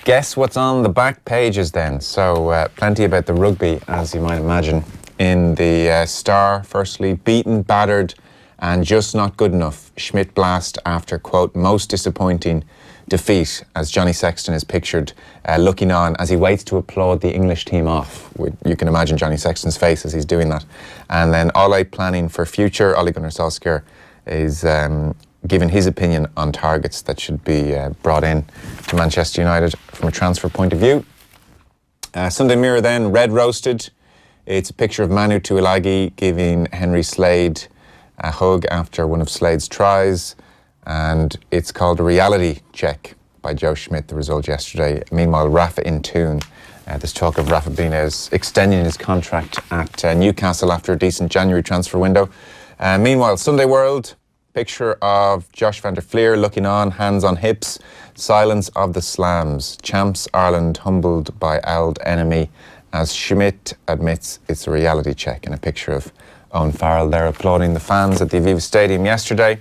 Guess what's on the back pages then? So plenty about the rugby, as you might imagine. In the Star, firstly, beaten, battered, and just not good enough. Schmidt blast after, quote, most disappointing defeat, as Johnny Sexton is pictured looking on as he waits to applaud the English team off. You can imagine Johnny Sexton's face as he's doing that. And then Ole planning for future. Ole Gunnar Solskjaer is giving his opinion on targets that should be brought in to Manchester United from a transfer point of view. Sunday Mirror then, red roasted. It's a picture of Manu Tuilagi giving Henry Slade a hug after one of Slade's tries, and it's called a reality check by Joe Schmidt, the result yesterday. Meanwhile, Rafa in tune. There's talk of Rafa Benitez extending his contract at Newcastle after a decent January transfer window. Meanwhile, Sunday World, picture of Josh van der Fleer looking on, hands on hips, silence of the slams. Champs Ireland humbled by old enemy, as Schmidt admits it's a reality check, and a picture of Owen Farrell there applauding the fans at the Aviva Stadium yesterday.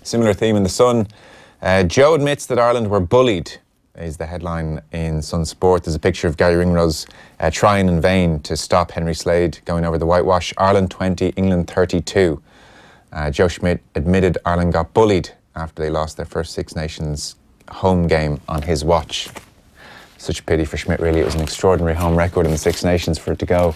Similar theme in the Sun. Joe admits that Ireland were bullied, is the headline in Sun Sport. There's a picture of Gary Ringrose trying in vain to stop Henry Slade going over the whitewash. Ireland 20, England 32. Joe Schmidt admitted Ireland got bullied after they lost their first Six Nations home game on his watch. Such a pity for Schmidt, really. It was an extraordinary home record in the Six Nations for it to go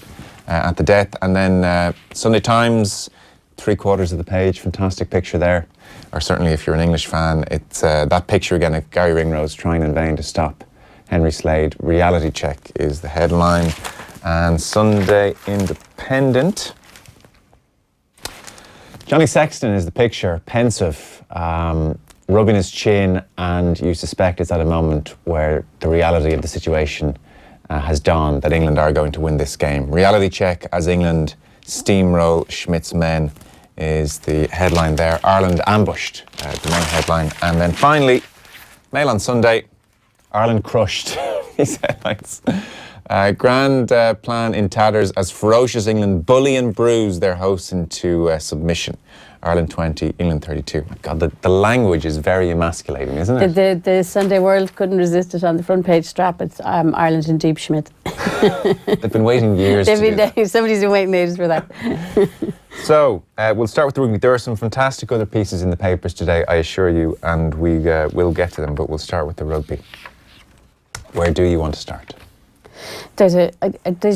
at the death. And then Sunday Times, 3/4 of the page, fantastic picture there. Or certainly if you're an English fan, it's that picture again of Gary Ringrose trying in vain to stop Henry Slade. Reality check is the headline. And Sunday Independent, Johnny Sexton is the picture, pensive, rubbing his chin, and you suspect it's at a moment where the reality of the situation has dawned, that England are going to win this game. Reality check as England steamroll Schmidt's men is the headline there. Ireland ambushed, the main headline. And then finally, Mail on Sunday, Ireland crushed. These headlines. Grand plan in tatters as ferocious England bully and bruise their hosts into submission. Ireland 20, England 32. My God, the language is very emasculating, isn't it? The Sunday World couldn't resist it on the front page strap. It's Ireland in deep Schmidt. They've been waiting years to do that. Somebody's been waiting ages for that. So, we'll start with the rugby. There are some fantastic other pieces in the papers today, I assure you, and we will get to them, but we'll start with the rugby. Where do you want to start? There's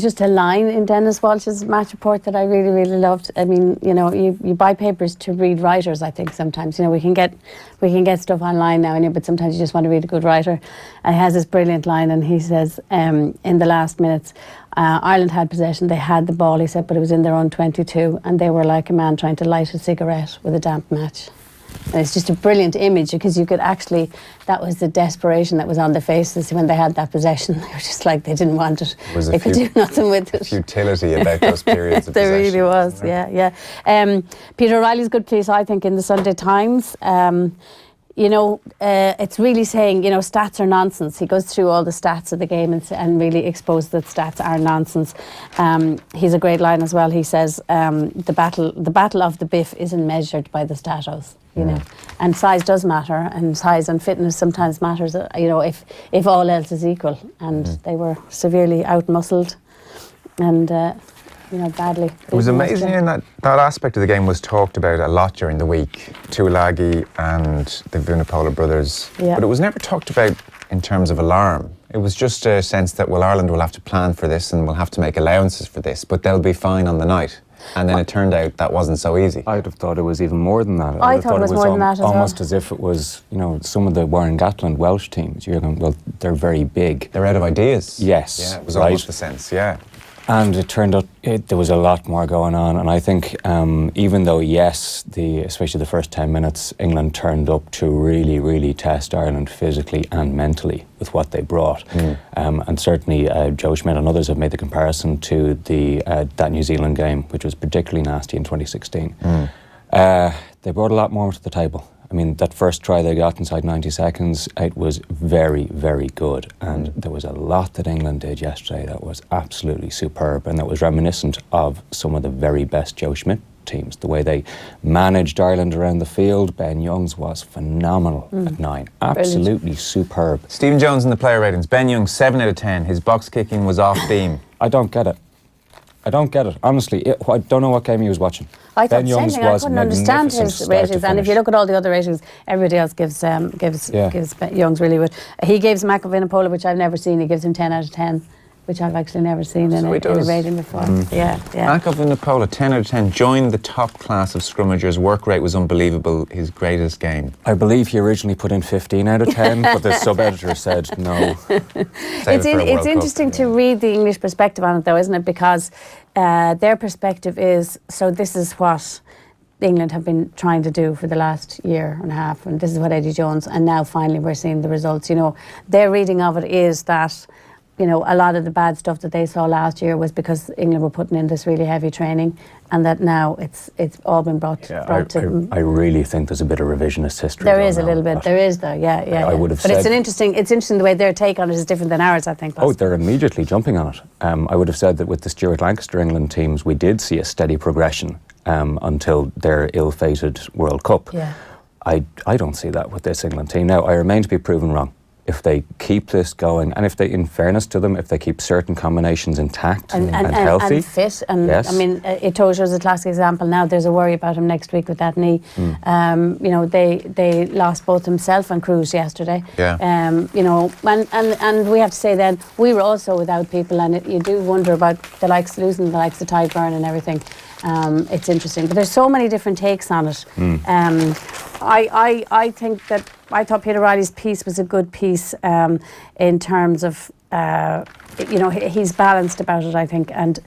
just a line in Dennis Walsh's match report that I really, really loved. I mean, you know, you buy papers to read writers, I think, sometimes. You know, we can get stuff online now, but sometimes you just want to read a good writer. And he has this brilliant line, and he says, in the last minutes, Ireland had possession, they had the ball, he said, but it was in their own 22, and they were like a man trying to light a cigarette with a damp match. And it's just a brilliant image, because you could actually, that was the desperation that was on their faces when they had that possession. They were just like, they didn't want it. They could do nothing with it. Futility about those periods of possession. There really was, yeah. Peter O'Reilly's good piece, I think, in the Sunday Times. You know, it's really saying, you know, stats are nonsense. He goes through all the stats of the game and really exposes that stats are nonsense. He's a great line as well. He says, the battle of the biff isn't measured by the statos. You know, and size does matter, and size and fitness sometimes matters. You know, if all else is equal, and they were severely out-muscled, and you know, badly. It was amazing, and that aspect of the game was talked about a lot during the week. Tuilagi and the Vunipola brothers, but it was never talked about in terms of alarm. It was just a sense that, well, Ireland will have to plan for this and will have to make allowances for this, but they'll be fine on the night. And then it turned out that wasn't so easy. I'd have thought it was even more than that. I thought it was more than that as well. Almost as if it was, you know, some of the Warren Gatland Welsh teams. You're going, well, they're very big. They're out of ideas. Yes. Yeah, it was almost the sense, yeah. And it turned out there was a lot more going on. And I think even though, yes, especially the first 10 minutes, England turned up to really, really test Ireland physically and mentally with what they brought. And certainly Joe Schmidt and others have made the comparison to that New Zealand game, which was particularly nasty in 2016. They brought a lot more to the table. I mean, that first try they got inside 90 seconds, it was very, very good. And there was a lot that England did yesterday that was absolutely superb, and that was reminiscent of some of the very best Joe Schmidt teams. The way they managed Ireland around the field, Ben Youngs was phenomenal at 9. Absolutely superb. Stephen Jones in the player ratings. Ben Youngs, 7 out of 10. His box kicking was off beam. I don't get it. I don't get it. Honestly, I don't know what game he was watching. I thought Ben Youngs I was couldn't understand his start to ratings, and if you finish. look at all the other ratings, everybody else gives Youngs really good. He gives McAvinapola, which I've never seen. He gives him 10 out of 10, which I've actually never seen in a rating before. Yeah. McAvinapola, 10 out of 10. Joined the top class of scrummagers. Work rate was unbelievable. His greatest game. I believe he originally put in 15 out of 10, but the sub-editor said no. It's interesting to read the English perspective on it, though, isn't it? Because their perspective is, so this is what England have been trying to do for the last year and a half, and this is what Eddie Jones, and now finally we're seeing the results. You know, their reading of it is that, you know, a lot of the bad stuff that they saw last year was because England were putting in this really heavy training, and that now it's all been brought to them. I really think there's a bit of revisionist history. There is a little bit. There is, though. Yeah. I would have but said, it's interesting the way their take on it is different than ours, I think. Oh, they're immediately jumping on it. I would have said that with the Stuart Lancaster England teams, we did see a steady progression until their ill-fated World Cup. Yeah. I don't see that with this England team. Now, I remain to be proven wrong. If they keep this going, and if they, in fairness to them, if they keep certain combinations intact and healthy. And fit. And yes. I mean, Itojo is a classic example. Now there's a worry about him next week with that knee. You know, they lost both himself and Cruz yesterday. Yeah. You know, and we have to say then, we were also without people, and you do wonder about the likes of losing the likes of Tyburn and everything. It's interesting, but there's so many different takes on it. I think that I thought Peter Riley's piece was a good piece in terms of you know, he's balanced about it, I think, and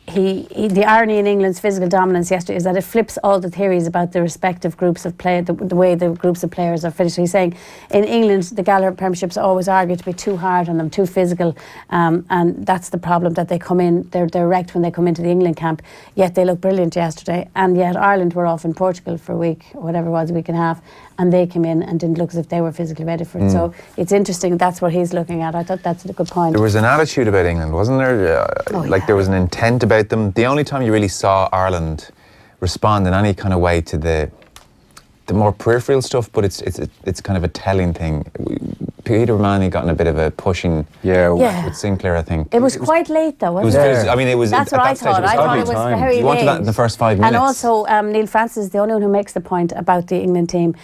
the irony in England's physical dominance yesterday is that it flips all the theories about the respective groups of play, the way the groups of players are finished. He's saying in England the Gallagher Premierships always argue to be too hard on them, too physical, and that's the problem, that they come in, they're direct when they come into the England camp, yet they look brilliant yesterday, and yet Ireland were off in Portugal for a week, or whatever it was, a week and a half, and they came in and didn't look as if they were physically ready for it. So it's interesting, that's what he's looking at. I thought that's a good point. There was an attitude about England, wasn't there? There was an intent about them. The only time you really saw Ireland respond in any kind of way to the more peripheral stuff, but it's kind of a telling thing. Peter Romani got in a bit of a pushing with Sinclair, I think. It was quite late, though, wasn't it? I mean, it was. That's what I thought. I thought it was very late. You wanted that in the first 5 minutes. And also, Neil Francis is the only one who makes the point about the England team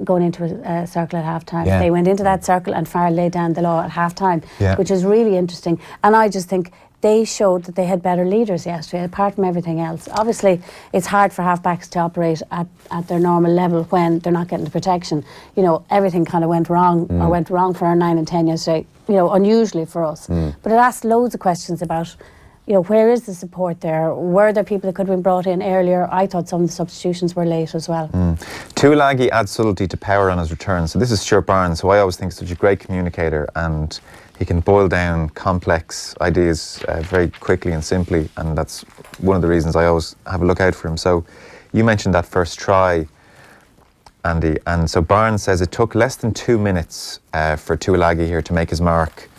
going into a circle at half-time. Yeah. They went into that circle and Farrell laid down the law at half-time, which is really interesting. And I just think they showed that they had better leaders yesterday, apart from everything else. Obviously, it's hard for half-backs to operate at their normal level when they're not getting the protection. You know, everything kind of went wrong, or went wrong for our 9 and 10 yesterday, you know, unusually for us. But it asked loads of questions about, you know, where is the support there? Were there people that could have been brought in earlier? I thought some of the substitutions were late as well. Tuilagi adds subtlety to power on his return. So this is Stuart Barnes, who I always think is such a great communicator, and he can boil down complex ideas very quickly and simply, and that's one of the reasons I always have a look out for him. So you mentioned that first try, Andy, and so Barnes says it took less than 2 minutes for Tuilagi here to make his mark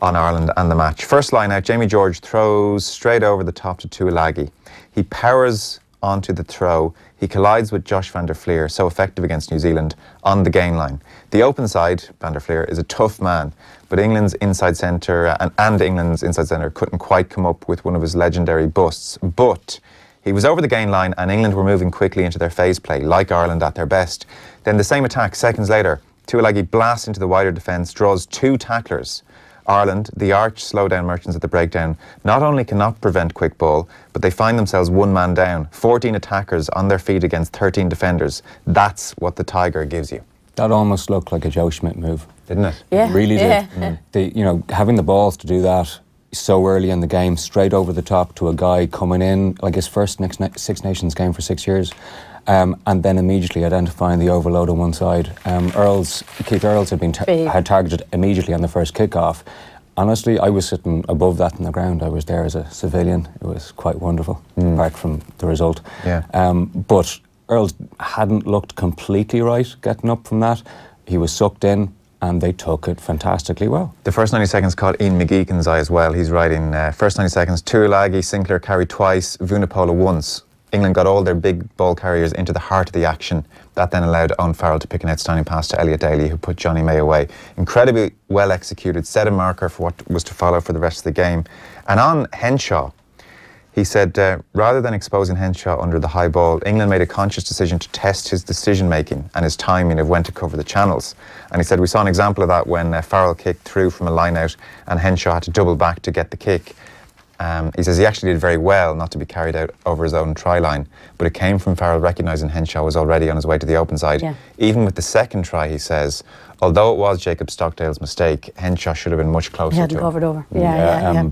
on Ireland and the match. First line out, Jamie George throws straight over the top to Tuilagi. He powers onto the throw. He collides with Josh van der Fleer, so effective against New Zealand, on the gain line. The open side, van der Fleer, is a tough man, but England's inside centre and England's inside centre couldn't quite come up with one of his legendary busts. But he was over the gain line and England were moving quickly into their phase play, like Ireland at their best. Then the same attack seconds later, Tuilagi blasts into the wider defence, draws 2 tacklers. Ireland, the arch slow-down merchants at the breakdown, not only cannot prevent quick ball, but they find themselves one man down, 14 attackers on their feet against 13 defenders. That's what the Tiger gives you. That almost looked like a Joe Schmidt move, didn't it? Yeah, it really did. You know, having the balls to do that so early in the game, straight over the top to a guy coming in, like his first Six Nations game for 6 years, and then immediately identifying the overload on one side. Keith Earls had targeted immediately on the first kickoff. Honestly, I was sitting above that in the ground. I was there as a civilian. It was quite wonderful, apart from the result. Yeah. But Earls hadn't looked completely right getting up from that. He was sucked in, and they took it fantastically well. The first 90 seconds caught Ian McGeekin's eye as well. He's writing, first 90 seconds, Tuilagi, Sinclair carried twice, Vunipola once. England got all their big ball carriers into the heart of the action. That then allowed Owen Farrell to pick an outstanding pass to Elliot Daly, who put Johnny May away. Incredibly well executed, set a marker for what was to follow for the rest of the game. And on Henshaw, he said, rather than exposing Henshaw under the high ball, England made a conscious decision to test his decision-making and his timing of when to cover the channels. And he said, we saw an example of that when Farrell kicked through from a line-out and Henshaw had to double back to get the kick. He says he actually did very well not to be carried out over his own try line, but it came from Farrell recognising Henshaw was already on his way to the open side. Yeah. Even with the second try, he says, although it was Jacob Stockdale's mistake, Henshaw should have been much closer he hadn't to him. covered over.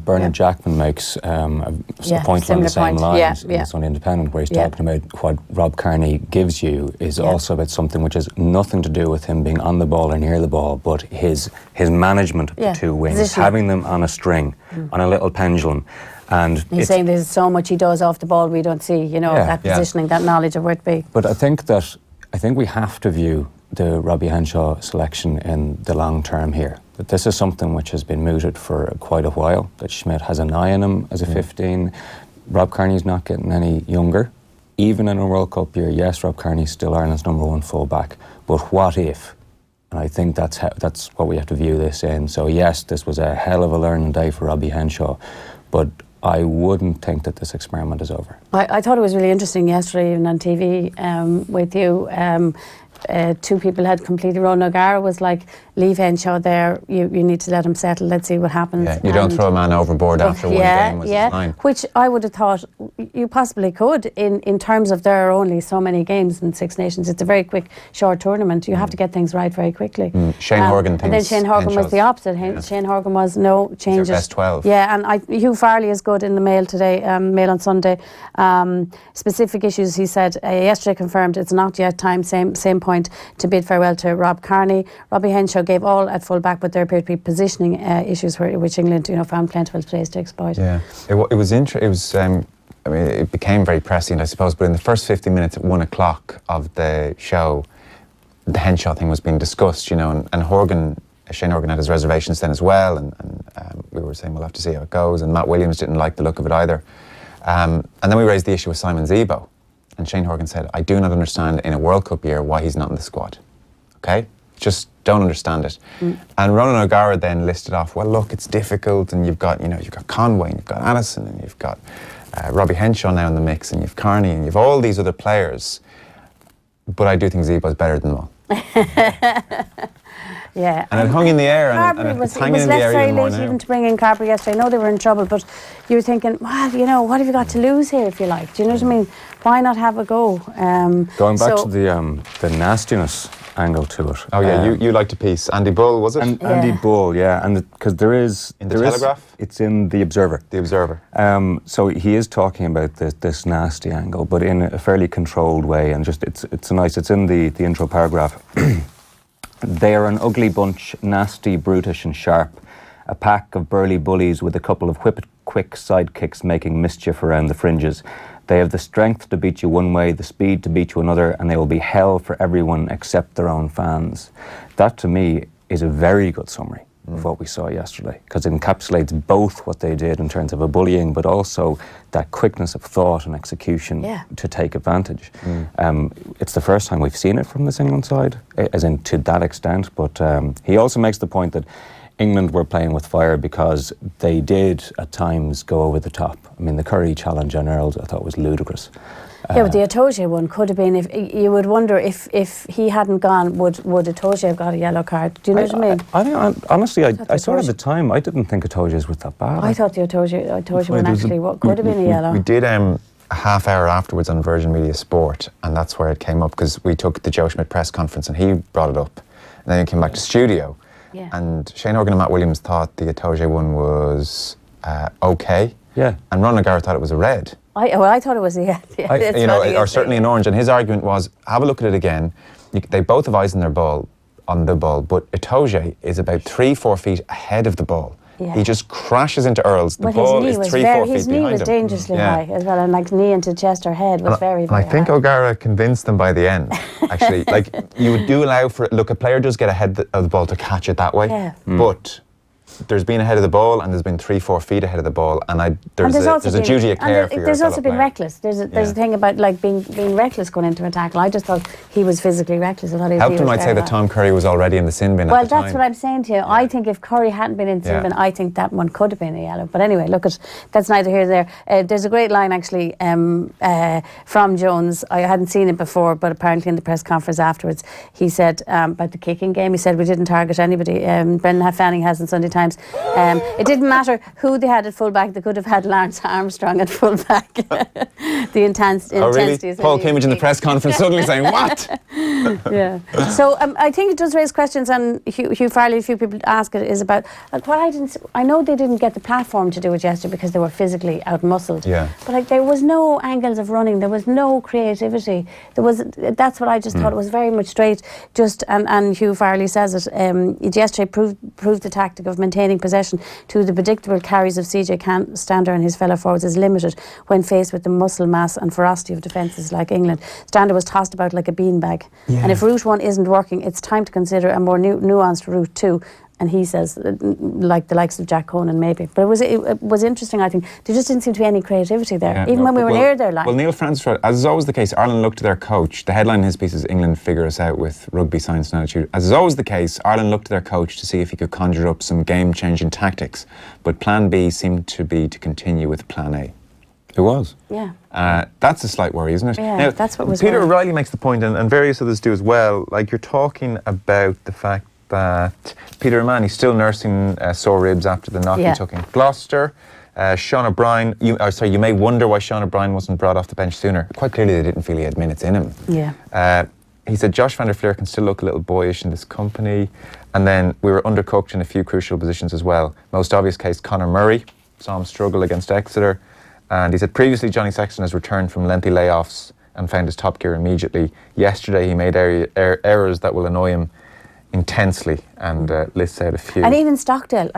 Bernard Jackman makes a point along the same lines in the Sunday Independent, where he's talking about what Rob Kearney gives you is also about something which has nothing to do with him being on the ball or near the ball, but his management of the two wings, having them on a string, on a little pendulum. And he's saying there's so much he does off the ball we don't see, that positioning, that knowledge of where to be. But I think we have to view the Robbie Henshaw selection in the long term here. That this is something which has been mooted for quite a while, that Schmidt has an eye on him as a 15. Rob Kearney's not getting any younger. Even in a World Cup year, yes, Rob Kearney's still Ireland's #1 full-back, but what if? And I think that's what we have to view this in. So yes, this was a hell of a learning day for Robbie Henshaw, but I wouldn't think that this experiment is over. I thought it was really interesting yesterday, even on TV with you. Two people had completely wrong. O'Gara was like, leave Henshaw there, you need to let him settle, let's see what happens. Yeah, you don't throw a man overboard after one game was his line. Which I would have thought you possibly could in terms of there are only so many games in Six Nations. It's a very quick, short tournament. You have to get things right very quickly. Shane Horgan thinks. And then Shane Horgan was the opposite. Shane Horgan was no changes. Best 12. Yeah, and Hugh Farley is good in the Mail today, Mail on Sunday. Specific issues, he said, yesterday confirmed it's not yet time, same point, to bid farewell to Rob Kearney. Robbie Henshaw gave all at full back, but there appear to be positioning issues which England, found plentiful plays to exploit. Yeah, it was interesting. It became very prescient, I suppose. But in the first 50 minutes at 1 o'clock of the show, the Henshaw thing was being discussed, and Shane Horgan had his reservations then as well, and we were saying we'll have to see how it goes. And Matt Williams didn't like the look of it either. And then we raised the issue with Simon Zebo. And Shane Horgan said, I do not understand in a World Cup year why he's not in the squad. Okay? Just don't understand it. And Ronan O'Gara then listed off, well, look, it's difficult, and you've got Conway, and you've got Addison, and you've got Robbie Henshaw now in the mix, and you've Kearney, and you've all these other players. But I do think Zebo's better than them all. Yeah, and it hung in the air, and it's hanging in the air even more now. Even to bring in Carberry yesterday. I know they were in trouble, but you were thinking, well, what have you got to lose here, if you like? Do you know what I mean? Why not have a go? Going back to the nastiness angle to it. Oh yeah, you liked a piece. Andy Bull, was it? Andy Bull, yeah, and because there is in the Telegraph. It's in the Observer. The Observer. So he is talking about this nasty angle, but in a fairly controlled way, and just it's nice. It's in the intro paragraph. They are an ugly bunch, nasty, brutish and sharp. A pack of burly bullies with a couple of quick sidekicks making mischief around the fringes. They have the strength to beat you one way, the speed to beat you another, and they will be hell for everyone except their own fans. That, to me, is a very good summary of what we saw yesterday, because it encapsulates both what they did in terms of a bullying, but also that quickness of thought and execution to take advantage. It's the first time we've seen it from this England side, as in to that extent, but he also makes the point that England were playing with fire because they did at times go over the top. I mean, the Curry challenge on Earls I thought was ludicrous. Yeah, but the Itoje one could have been, if you would wonder if he hadn't gone, would Itoje have got a yellow card? Do you know what I mean? I think, honestly, I saw it at the time, I didn't think Itoje's was that bad. I thought the Itoje one actually could have been a yellow. We did a half hour afterwards on Virgin Media Sport, and that's where it came up, because we took the Joe Schmidt press conference and he brought it up. And then he came back to studio. Yeah. And Shane Horgan and Matt Williams thought the Itoje one was okay. Yeah. And Ron O'Gara thought it was a red. I thought it was or certainly an orange. And his argument was, have a look at it again. They both have eyes on the ball, but Itoje is about 3-4 feet ahead of the ball. Yeah. He just crashes into Earls. The But ball his is knee was 3-4 very, feet his knee behind was him. dangerously high as well, and like knee into chest or head was very, And very I think high. O'Gara convinced them by the end, actually. Like, you do allow for, look, a player does get ahead of the ball to catch it that way, Yeah. but there's been ahead of the ball and there's been 3-4 feet ahead of the ball, and there's a duty of care for your There's fellow also been player. reckless. There's a thing about like being reckless going into a tackle. I just thought he was physically reckless. I thought he Helpton was might say very that high. Tom Curry was already in the sin bin Well, at the time. that's what I'm saying to you. I think if Curry hadn't been in sin bin, I think that one could have been a yellow. But anyway, look, that's neither here nor there. There's a great line actually from Jones. I hadn't seen it before, but apparently in the press conference afterwards, he said about the kicking game. He said we didn't target anybody. Brendan Fanning has in Sunday Times. It didn't matter who they had at fullback. They could have had Lance Armstrong at fullback. The intensity. Oh, really? Is Paul Kimmage in the press conference suddenly saying, what? Yeah. So I think it does raise questions, and Hugh Farley, a few people ask it, is about like what I know they didn't get the platform to do it yesterday because they were physically out-muscled. Yeah. But like there was no angles of running, there was no creativity. That's what I just thought. It was very much straight. And Hugh Farley says it. It yesterday proved the tactic of maintaining possession to the predictable carries of CJ Stander and his fellow forwards is limited when faced with the muscle mass and ferocity of defences like England. Stander was tossed about like a beanbag. Yeah. And if route 1 isn't working, it's time to consider a more nuanced route 2. And he says, like the likes of Jack Conan, maybe. But it was interesting, I think. There just didn't seem to be any creativity there, even when we were near their line. Well, Neil Francis wrote, as is always the case, Ireland looked to their coach. The headline in his piece is England figure us out with rugby science and attitude. As is always the case, Ireland looked to their coach to see if he could conjure up some game-changing tactics. But plan B seemed to be to continue with plan A. It was. Yeah. That's a slight worry, isn't it? Yeah, now, that's what was Peter worrying. O'Reilly makes the point, and various others do as well. Like, you're talking about the fact that Peter O'Mahony's still nursing sore ribs after the knock he took in Gloucester. Sean O'Brien, you may wonder why Sean O'Brien wasn't brought off the bench sooner. Quite clearly they didn't feel he had minutes in him. Yeah. He said Josh van der Fleer can still look a little boyish in this company. And then we were undercooked in a few crucial positions as well. Most obvious case, Conor Murray. Saw him struggle against Exeter. And he said previously Johnny Sexton has returned from lengthy layoffs and found his top gear immediately. Yesterday he made errors that will annoy him intensely, and lists out a few. And even Stockdale,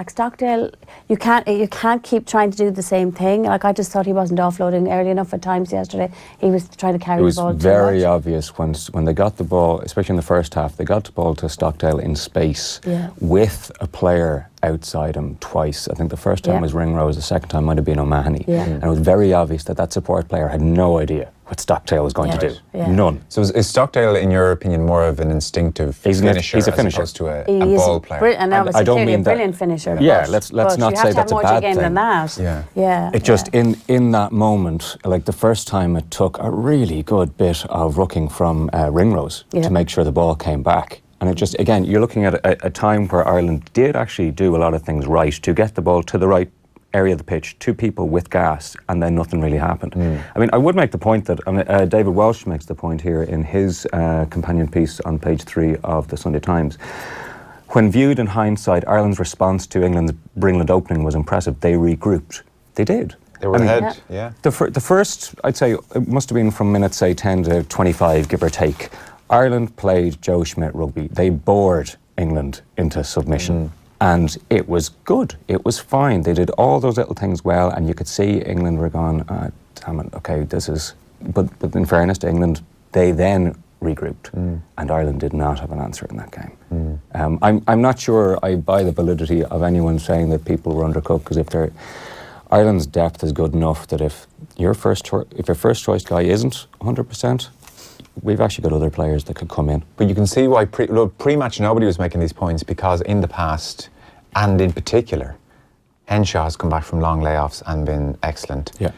you can't keep trying to do the same thing. Like I just thought he wasn't offloading early enough at times yesterday. He was trying to carry the ball. It was very obvious when they got the ball, especially in the first half. They got the ball to Stockdale in space with a player outside him twice. I think the first time was Ringrose, the second time might have been O'Mahony. And it was very obvious that support player had no idea what Stockdale was going to do. None. So is Stockdale, in your opinion, more of an instinctive finisher he's a finisher. as opposed to a ball player? And obviously clearly a brilliant finisher. Yeah, let's not say that's a bad thing. You have to have more to a game than that. Yeah. It just, in that moment, like the first time it took a really good bit of rooking from Ringrose to make sure the ball came back. And it just, again, you're looking at a time where Ireland did actually do a lot of things right to get the ball to the right area of the pitch to people with gas, and then nothing really happened. I mean, I would make the point that David Welsh makes the point here in his companion piece on page 3 of the Sunday Times. When viewed in hindsight, Ireland's response to England's brilliant opening was impressive. They regrouped. They did. They were ahead, yeah. The first, I'd say, it must have been from minute, say, 10 to 25, give or take. Ireland played Joe Schmidt rugby. They bored England into submission. And it was good. It was fine. They did all those little things well, and you could see England were gone, damn it, okay, this is... But in fairness to England, they then regrouped, and Ireland did not have an answer in that game. I'm not sure I buy the validity of anyone saying that people were undercooked, because Ireland's depth is good enough that if your first choice guy isn't 100%, we've actually got other players that could come in. But you can see why pre-match nobody was making these points, because in the past, and in particular, Henshaw has come back from long layoffs and been excellent. Yeah.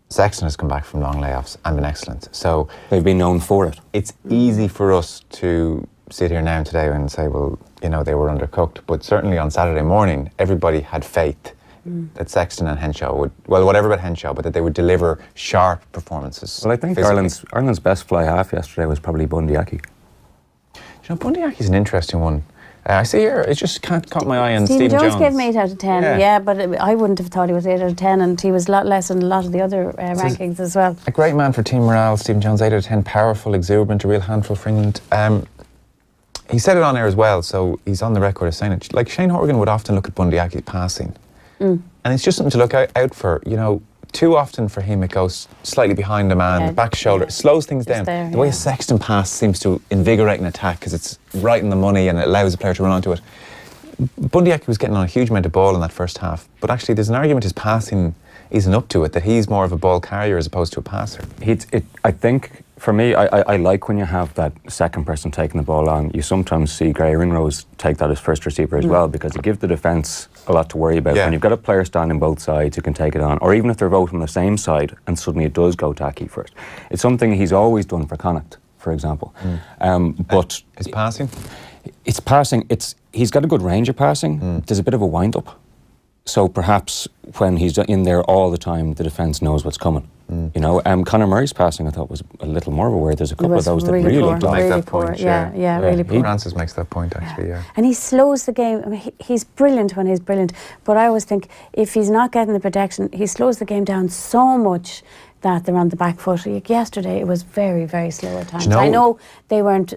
Sexton has come back from long layoffs and been excellent. So they've been known for it. It's easy for us to sit here now and today and say, well, they were undercooked. But certainly on Saturday morning, everybody had faith that Sexton and Henshaw would, well, whatever about Henshaw, but that they would deliver sharp performances. Well, I think Ireland's best fly half yesterday was probably Bundy Aki. Bundy Aki's an interesting one. I see here, it just caught my eye on Stephen Jones. Gave him 8 out of 10, but I wouldn't have thought he was 8 out of 10, and he was a lot less than a lot of the other rankings as well. A great man for team morale, Stephen Jones, 8 out of 10, powerful, exuberant, a real handful for England. he said it on air as well, so he's on the record as saying it. Like, Shane Horgan would often look at Bundy Aki's passing, and it's just something to look out for. You know, too often for him it goes slightly behind the man, the back shoulder, it slows things down. There, the way a Sexton pass seems to invigorate an attack because it's right in the money and it allows the player to run onto it. Bundy Aki was getting on a huge amount of ball in that first half, but actually there's an argument his passing isn't up to it, that he's more of a ball carrier as opposed to a passer. I think, for me, I like when you have that second person taking the ball on. You sometimes see Gray Ringrose take that as first receiver as well, because it gives the defence a lot to worry about. When you've got a player standing both sides who can take it on, or even if they're both on the same side and suddenly it does go to Aki first. It's something he's always done for Connacht, for example. But his passing? It's passing. He's got a good range of passing. There's a bit of a wind-up. So perhaps when he's in there all the time, the defence knows what's coming. You know, Conor Murray's passing, I thought, was a little more of a worry. There's a couple of those that really looked like. Make that point, really poor. Francis makes that point, actually, And he slows the game. I mean, he's brilliant when he's brilliant, but I always think if he's not getting the protection, he slows the game down so much that they're on the back foot. Like yesterday, it was very, very slow at times. I know they weren't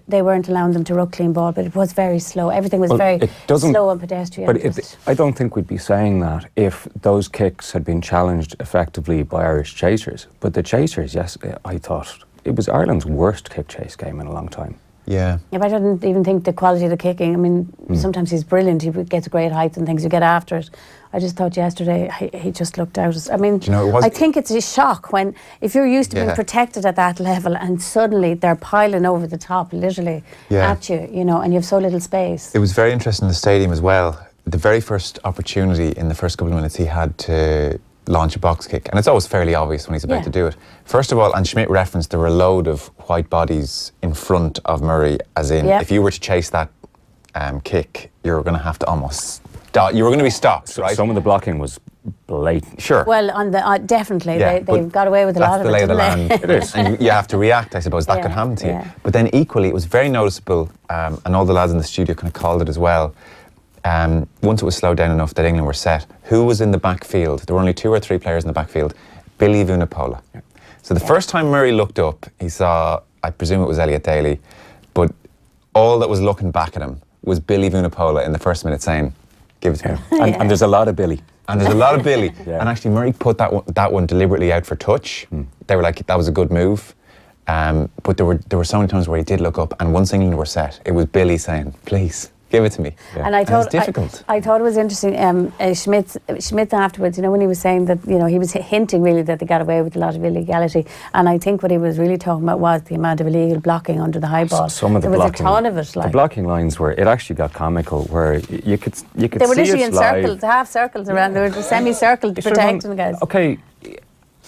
allowing them to ruck clean ball, but it was very slow. Everything was very slow and pedestrian. But I don't think we'd be saying that if those kicks had been challenged effectively by Irish chasers. But the chasers, yes, I thought it was Ireland's worst kick chase game in a long time. Yeah, but I didn't even think the quality of the kicking. I mean, sometimes he's brilliant. He gets great height and things. You get after it. I just thought yesterday he just looked out. I mean, I think it's a shock when if you're used to being protected at that level and suddenly they're piling over the top, literally at you, you know, and you have so little space. It was very interesting in the stadium as well. The very first opportunity in the first couple of minutes, he had to launch a box kick, and it's always fairly obvious when he's about to do it. First of all, and Schmidt referenced, there were a load of white bodies in front of Murray, as in if you were to chase that kick, you're going to have to almost stop. You were going to be stopped, right? Some of the blocking was blatant. Sure. Well, on the definitely, they've got away with a lot of it. That's the lay of the land. It is. And you have to react, I suppose. That could happen to you. But then equally, it was very noticeable, and all the lads in the studio kind of called it as well. Once it was slowed down enough that England were set, who was in the backfield? There were only 2 or 3 players in the backfield. Billy Vunipola. So the first time Murray looked up, he saw, I presume it was Elliot Daly, but all that was looking back at him was Billy Vunipola in the first minute saying, give it to me. And there's a lot of Billy. And there's a lot of Billy. And actually Murray put that one deliberately out for touch. They were like, that was a good move. But there were so many times where he did look up, and once England were set, it was Billy saying, please, give it to me. And I thought it was difficult. I thought it was interesting. Schmidt afterwards, you know, when he was saying that, you know, he was hinting really that they got away with a lot of illegality. And I think what he was really talking about was the amount of illegal blocking under the high ball. Some of the there blocking, was a ton of it. Like. The blocking lines were, it actually got comical, where you could they were see literally it in live. circles, half circles around. They were semi-circled protecting the guys. Okay,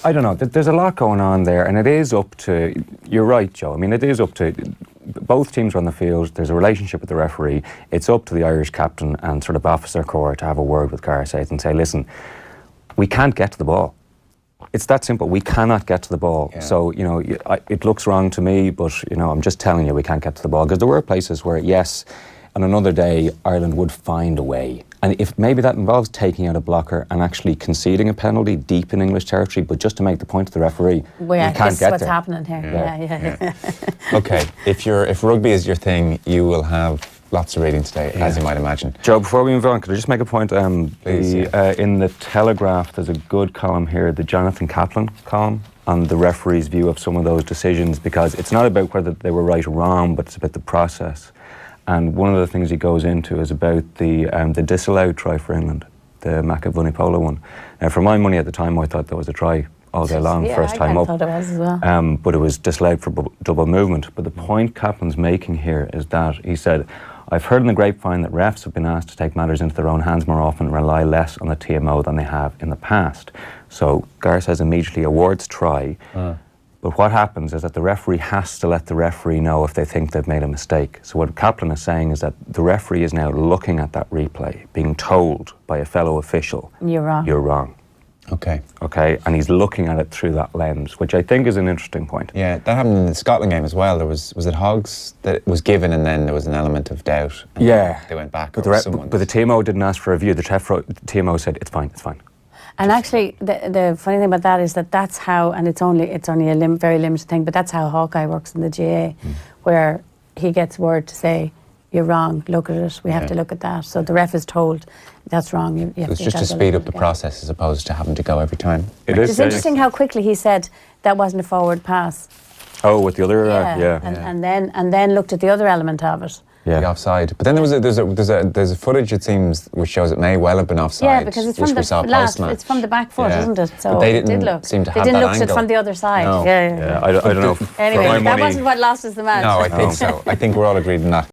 I don't know. There's a lot going on there, and it is up to. You're right, Joe. I mean, it is up to. Both teams are on the field. There's a relationship with the referee. It's up to the Irish captain and sort of officer corps to have a word with Gareth South and say, listen, we can't get to the ball. It's that simple. We cannot get to the ball. Yeah. So, you know, it looks wrong to me, but, you know, I'm just telling you we can't get to the ball. Because there were places where, yes, on another day, Ireland would find a way. And if maybe that involves taking out a blocker and actually conceding a penalty deep in English territory, but just to make the point to the referee, you can't get there. This is what's happening here. Yeah. Okay, if rugby is your thing, you will have lots of reading today, as you might imagine. Joe, before we move on, could I just make a point? Please, in the Telegraph, there's a good column here, the Jonathan Kaplan column, on the referee's view of some of those decisions, because it's not about whether they were right or wrong, but it's about the process. And one of the things he goes into is about the disallowed try for England, the Vunipola one. Now, for my money at the time, I thought that was a try all day long, first time up. I thought it was as well. But it was disallowed for double movement. But the point Kaplan's making here is that he said, I've heard in the grapevine that refs have been asked to take matters into their own hands more often and rely less on the TMO than they have in the past. So Gareth says immediately awards try. But what happens is that the referee has to let the referee know if they think they've made a mistake. So what Kaplan is saying is that the referee is now looking at that replay, being told by a fellow official, you're wrong. You're wrong. Okay. Okay, and he's looking at it through that lens, which I think is an interesting point. Yeah, that happened in the Scotland game as well. There was it Hoggs that was given, and then there was an element of doubt. Yeah. They went back. But the TMO didn't ask for a review. The TMO said, it's fine, it's fine. And actually, the funny thing about that is that that's how, and it's only a very limited thing, but that's how Hawkeye works in the GA, where he gets word to say, you're wrong, look at it, we have to look at that. So the ref is told, that's wrong. You have It's just to speed up the process as opposed to having to go every time. It's interesting how quickly he said that wasn't a forward pass. Oh, with the other, And then looked at the other element of it. The offside, but then there's a footage, it seems, which shows it may well have been offside. Yeah, because it's from the last, it's from the back foot, isn't it? So but they it did look. seem to have they didn't that look at it angle. from the other side. No. Yeah. I don't know. Anyway, that wasn't what lost us the match. No, I think so. I think we're all agreed on that.